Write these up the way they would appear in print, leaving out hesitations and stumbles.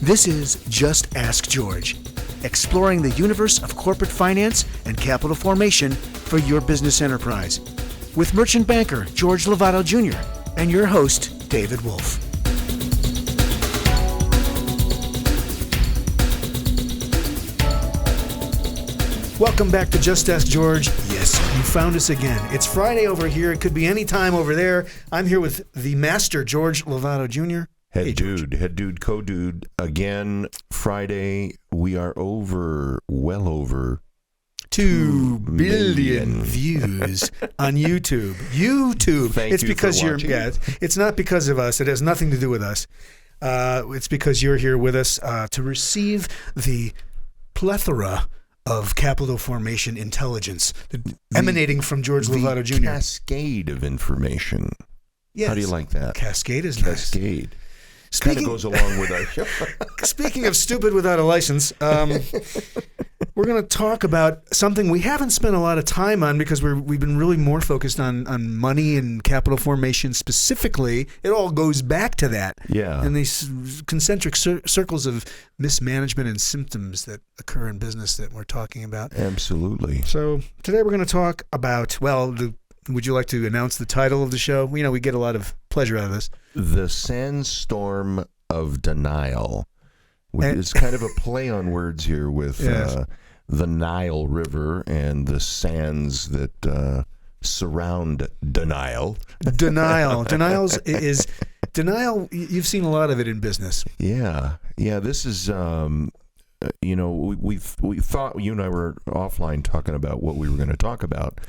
This is Just Ask George, exploring the universe of corporate finance and capital formation for your business enterprise, with merchant banker George Lovato Jr. and your host, David Wolf. Welcome back to Just Ask George. Yes, you found us again. It's Friday over here. It could be any time over there. I'm here with the master, George Lovato Jr. Head dude, co-dude. Again, Friday, we are well over 2 billion views on YouTube. Thank you because for watching. It's not because of us. It has nothing to do with us. It's because you're here with us to receive the plethora of capital formation intelligence emanating from George Lovato Jr. Cascade of information. Yes. How do you like that? Cascade is nice. Cascade. Kind of goes along with our show. Speaking of stupid without a license, we're going to talk about something we haven't spent a lot of time on because we've been really more focused on money and capital formation specifically. It all goes back to that. Yeah. And these concentric circles of mismanagement and symptoms that occur in business that we're talking about. Absolutely. So today we're going to talk about, would you like to announce the title of the show? We get a lot of pleasure out of this. The Sandstorm of Denial. It's kind of a play on words here with the Nile River and the sands that surround denial. Denial. Denial, you've seen a lot of it in business. Yeah. This is, we thought, you and I were offline talking about what we were going to talk about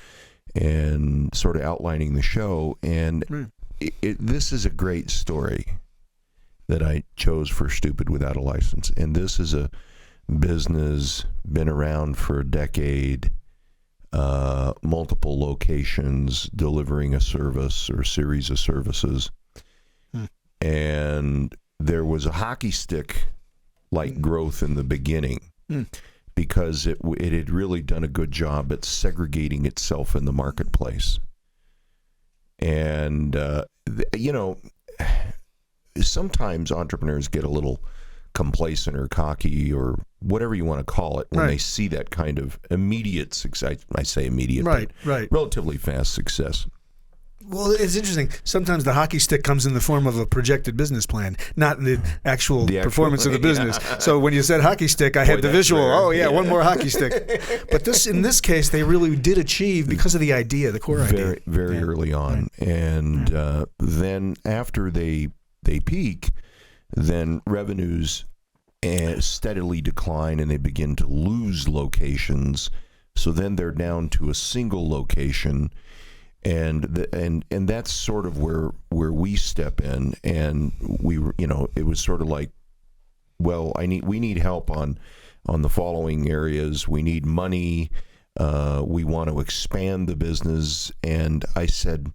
and sort of outlining the show. And this is a great story that I chose for Stupid Without a License. And this is a business, been around for a decade, multiple locations, delivering a service or series of services. And there was a hockey stick-like growth in the beginning because it had really done a good job at segregating itself in the marketplace. And, sometimes entrepreneurs get a little complacent or cocky or whatever you want to call it when they see that kind of immediate success. I say immediate, but relatively fast success. Well, it's interesting. Sometimes the hockey stick comes in the form of a projected business plan, not the actual performance of the business. Yeah. So when you said hockey stick, I had the visual. Rare. One more hockey stick. But in this case, they really did achieve because of the idea, the core idea. Very early on. Right. And then after they peak, then revenues steadily decline and they begin to lose locations. So then they're down to a single location. And that's sort of where we step in, and it was sort of like, well, we need help on the following areas. We need money. We want to expand the business, and I said,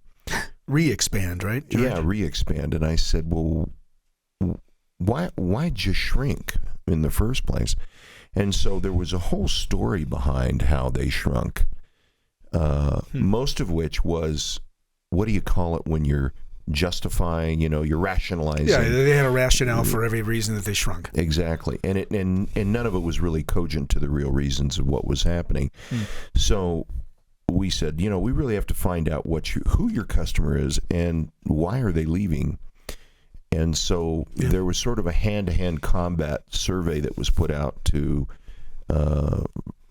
re-expand, right, George? Yeah, re-expand. And I said, well, why'd you shrink in the first place? And so there was a whole story behind how they shrunk. Most of which was, what do you call it when you're justifying, you're rationalizing. Yeah, they had a rationale for every reason that they shrunk. Exactly. And none of it was really cogent to the real reasons of what was happening. So we said, we really have to find out who your customer is and why are they leaving. And so there was sort of a hand-to-hand combat survey that was put out to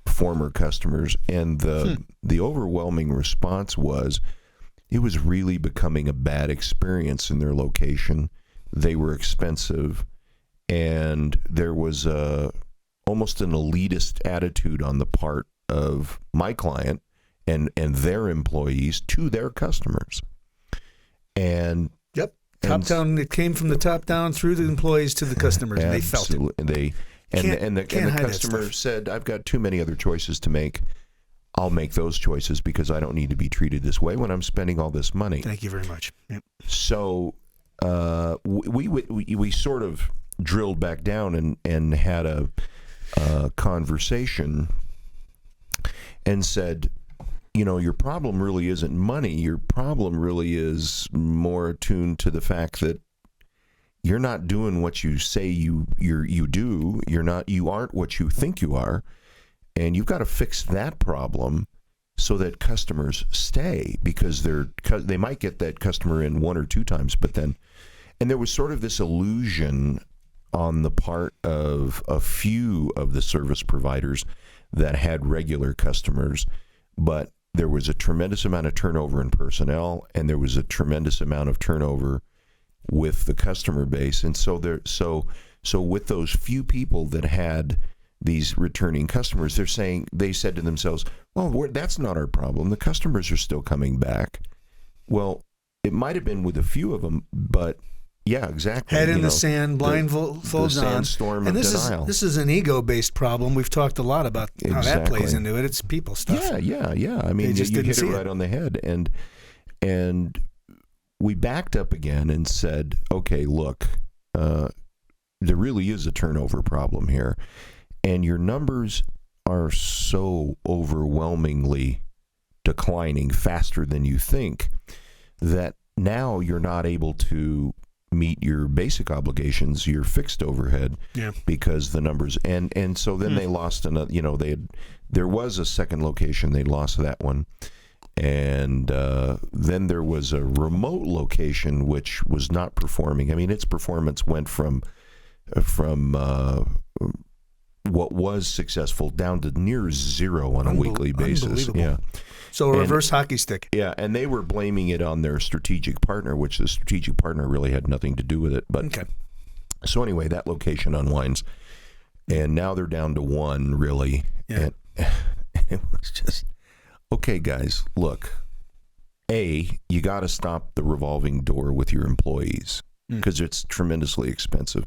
former customers, and the overwhelming response was it was really becoming a bad experience in their location. They were expensive, and there was almost an elitist attitude on the part of my client and their employees to their customers. And top down. It came from the top down through the employees to the customers, and they felt it. And the customer said, I've got too many other choices to make. I'll make those choices because I don't need to be treated this way when I'm spending all this money. Thank you very much. Yep. So we sort of drilled back down and had a conversation and said, your problem really isn't money. Your problem really is more attuned to the fact that you're not doing what you say you do. You aren't what you think you are, and you've got to fix that problem so that customers stay, because they might get that customer in one or two times, but then, and there was sort of this illusion on the part of a few of the service providers that had regular customers, but there was a tremendous amount of turnover in personnel, and there was a tremendous amount of turnover with the customer base. And so with those few people that had these returning customers, they said to themselves, well, that's not our problem. The customers are still coming back. Well, it might have been with a few of them, but yeah, exactly. Head in the sand, blindfolds on. Sandstorm of Denial. This is an ego-based problem. We've talked a lot about how that plays into it. It's people stuff. Yeah. I mean, you hit it right on the head. And we backed up again and said, okay, look, there really is a turnover problem here. And your numbers are so overwhelmingly declining faster than you think that now you're not able to meet your basic obligations, your fixed overhead, because the numbers, and so then they lost another, there was a second location, they lost that one. And then there was a remote location which was not performing. I mean, its performance went from what was successful down to near zero on a weekly basis. Yeah. So a reverse hockey stick. Yeah, and they were blaming it on their strategic partner, which the strategic partner really had nothing to do with it. But so anyway, that location unwinds, and now they're down to one, really. Yeah. And it was just, okay, guys, look, you got to stop the revolving door with your employees, because it's tremendously expensive.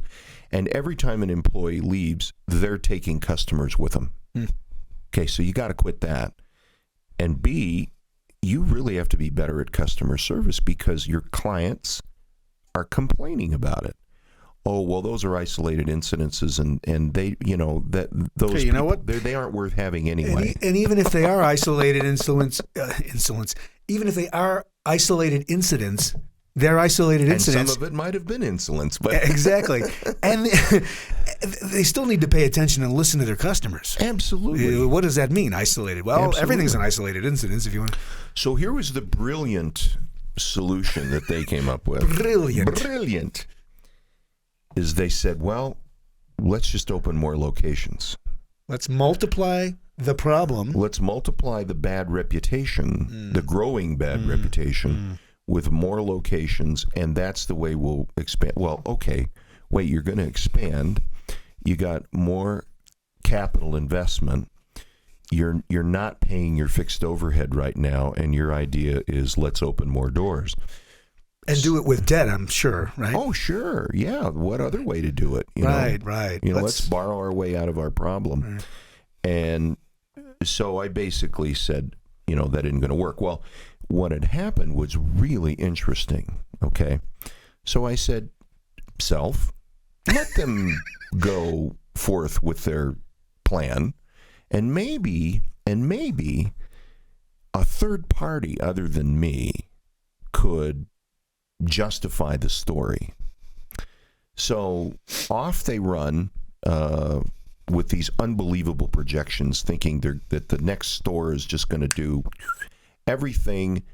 And every time an employee leaves, they're taking customers with them. Okay, so you got to quit that. And B, you really have to be better at customer service, because your clients are complaining about it. Oh, well, those are isolated incidences, and they, those okay, people, what? They aren't worth having anyway. And even if they are isolated incidents, even if they are isolated incidents, they're isolated incidents. And some of it might have been insolence, but exactly. And they still need to pay attention and listen to their customers. Absolutely. What does that mean, isolated? Well, everything's an isolated incident if you want. So here was the brilliant solution that they came up with. Brilliant. Is they said, well, let's just open more locations. Let's multiply the problem. Let's multiply the bad reputation, the growing bad reputation, with more locations, and that's the way we'll expand. Well, okay, wait, you're going to expand. You got more capital investment. You're not paying your fixed overhead right now, and your idea is let's open more doors. And do it with debt, I'm sure, right? Oh, sure. Yeah. What other way to do it? Right. Let's borrow our way out of our problem. Right. And so I basically said, that isn't going to work. Well, what had happened was really interesting, okay? So I said, let them go forth with their plan, and maybe a third party other than me could justify the story. So off they run with these unbelievable projections, thinking that the next store is just going to do everything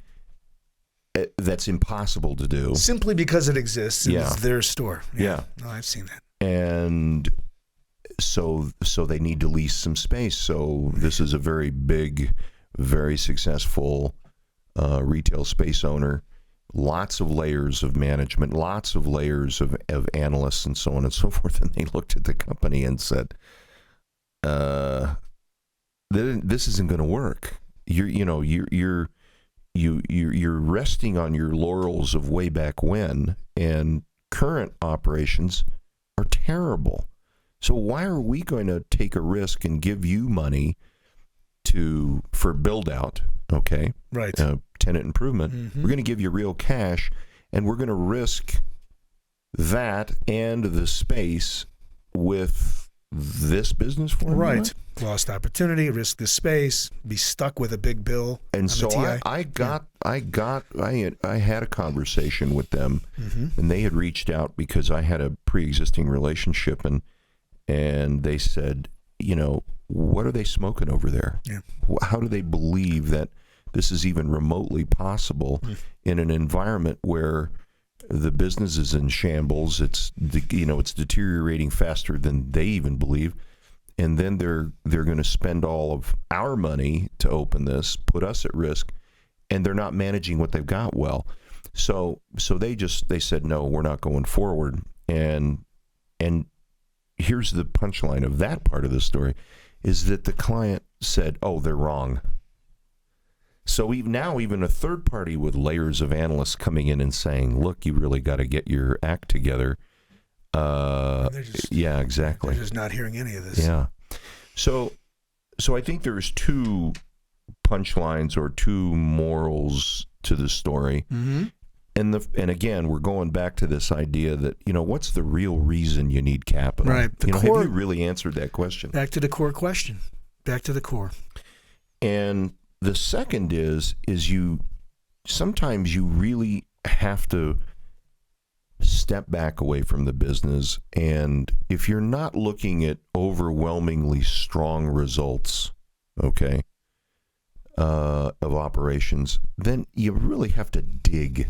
that's impossible to do. Simply because it exists and it's their store. Yeah. No, I've seen that. And so they need to lease some space. So this is a very big, very successful retail space owner. Lots of layers of management, lots of layers of analysts, and so on and so forth. And they looked at the company and said, "This isn't going to work. You're resting on your laurels of way back when, and current operations are terrible. So why are we going to take a risk and give you money for build out?" Okay. Right. Tenant improvement. We're going to give you real cash, and we're going to risk that and the space with this business formula. Right. Lost opportunity, risk the space, be stuck with a big bill. And so TI. I had a conversation with them, and they had reached out because I had a pre-existing relationship, and they said, what are they smoking over there? Yeah. How do they believe that this is even remotely possible in an environment where the business is in shambles? It's deteriorating faster than they even believe. And then they're going to spend all of our money to open this, put us at risk, and they're not managing what they've got well. So they said, no, we're not going forward. And here's the punchline of that part of the story, is that the client said, oh, they're wrong. So even a third party with layers of analysts coming in and saying, look, you really got to get your act together. Yeah, exactly. They're just not hearing any of this. Yeah. So I think there's two punchlines or two morals to the story. Mm-hmm. And again, we're going back to this idea that, what's the real reason you need capital? Right. Have you really answered that question? Back to the core question. Back to the core. And the second is sometimes you really have to step back away from the business, and if you're not looking at overwhelmingly strong results, of operations, then you really have to dig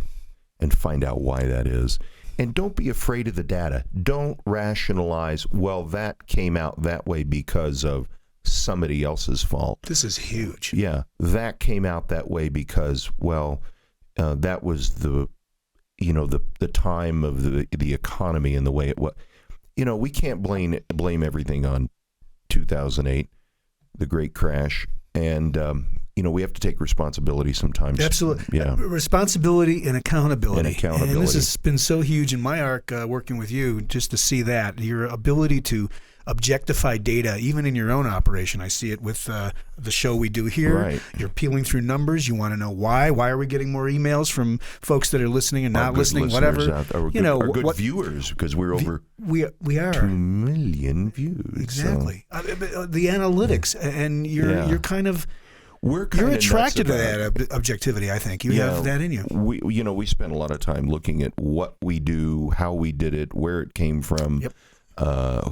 and find out why that is. And don't be afraid of the data. Don't rationalize, well, that came out that way because of somebody else's fault. This is huge. Yeah, that came out that way because, that was the time of the economy and the way it was. We can't blame everything on 2008, the great crash, and we have to take responsibility sometimes. Absolutely. Yeah. Responsibility and accountability. And this has been so huge in my arc working with you, just to see that your ability to objectify data, even in your own operation. I see it with the show we do here. Right. You're peeling through numbers. You want to know why. Why are we getting more emails from folks that are listening and not listening? Whatever. Our good viewers, because we're over we are 2 million views. Exactly. So. The analytics, and you're kind of. You're attracted to that objectivity, I think. You have that in you. We spend a lot of time looking at what we do, how we did it, where it came from. Yep.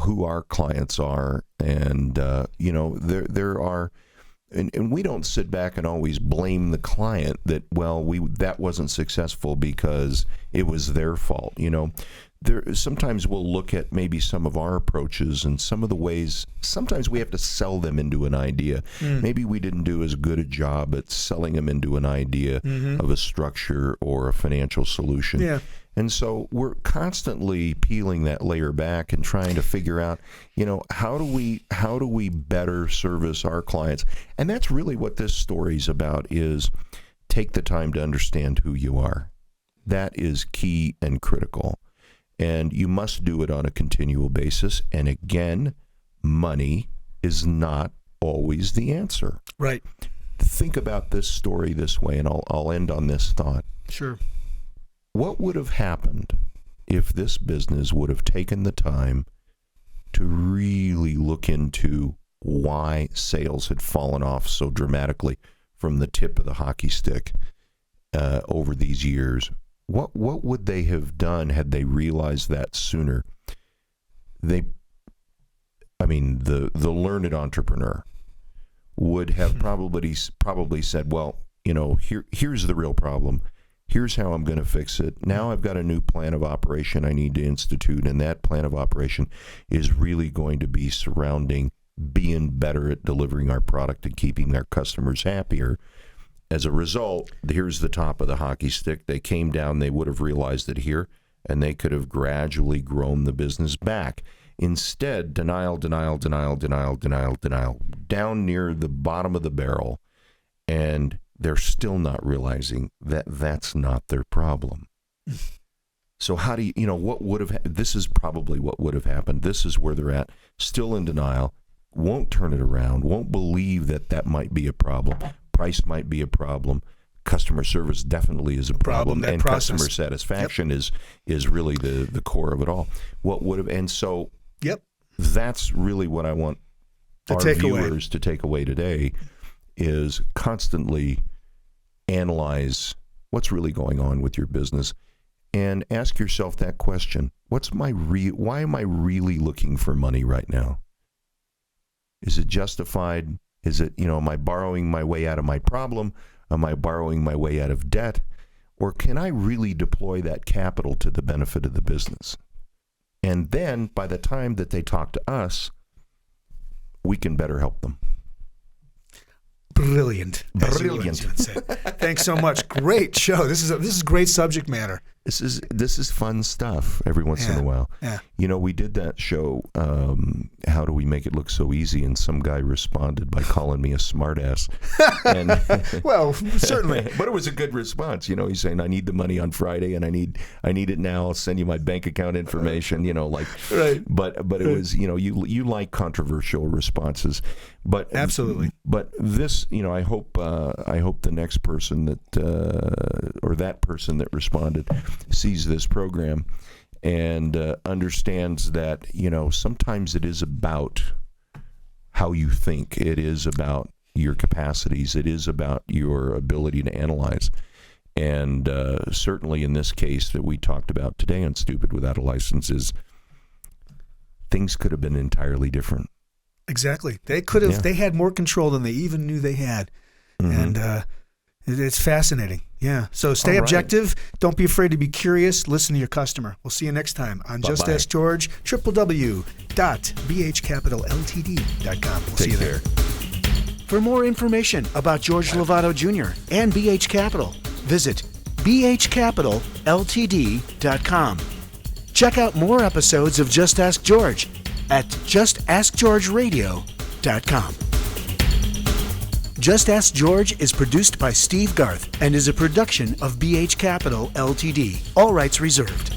Who our clients are, and there are, and we don't sit back and always blame the client that that wasn't successful because it was their fault. Sometimes we'll look at maybe some of our approaches and some of the ways. Sometimes we have to sell them into an idea. Maybe we didn't do as good a job at selling them into an idea of a structure or a financial solution. Yeah. And so we're constantly peeling that layer back and trying to figure out, how do we better service our clients? And that's really what this story's about, is take the time to understand who you are. That is key and critical. And you must do it on a continual basis. And again, money is not always the answer. Right. Think about this story this way, and I'll end on this thought. Sure. What would have happened if this business would have taken the time to really look into why sales had fallen off so dramatically from the tip of the hockey stick over these years? What would they have done had they realized that sooner? The learned entrepreneur would have probably said, here's the real problem. Here's how I'm going to fix it. Now I've got a new plan of operation I need to institute, and that plan of operation is really going to be surrounding being better at delivering our product and keeping our customers happier. As a result, here's the top of the hockey stick. They came down, they would have realized it here, and they could have gradually grown the business back. Instead, denial, down near the bottom of the barrel, and they're still not realizing that that's not their problem. So how do what would have, this is probably what would have happened. This is where they're at, still in denial, won't turn it around, won't believe that might be a problem. Price might be a problem. Customer service definitely is a problem, and process. Customer satisfaction is really the core of it all. What would have, and so yep. that's really what I want our viewers to take away today, is constantly analyze what's really going on with your business and ask yourself that question. Why am I really looking for money right now? Is it justified? Is it, am I borrowing my way out of my problem? Am I borrowing my way out of debt? Or can I really deploy that capital to the benefit of the business? And then by the time that they talk to us, we can better help them. Brilliant. Thanks so much. Great show. This is great subject matter. This is fun stuff every once in a while. Yeah. We did that show, How Do We Make It Look So Easy? And some guy responded by calling me a smartass. Well, certainly. But it was a good response. He's saying, I need the money on Friday and I need it now. I'll send you my bank account information, Right. But it was, you like controversial responses. But absolutely. But this, I hope the next person or that person that responded sees this program and understands that, sometimes it is about how you think. It is about your capacities. It is about your ability to analyze. And certainly in this case that we talked about today on Stupid Without a License, things could have been entirely different. Exactly. They could have. Yeah. They had more control than they even knew they had. Mm-hmm. And it's fascinating. Yeah. So stay objective. Don't be afraid to be curious. Listen to your customer. We'll see you next time on Just Ask George, www.bhcapitalltd.com. We'll see you there. For more information about George Lovato Jr. and BH Capital, visit bhcapitalltd.com. Check out more episodes of Just Ask George at justaskgeorgeradio.com. Just Ask George is produced by Steve Garth and is a production of BH Capital Ltd. All rights reserved.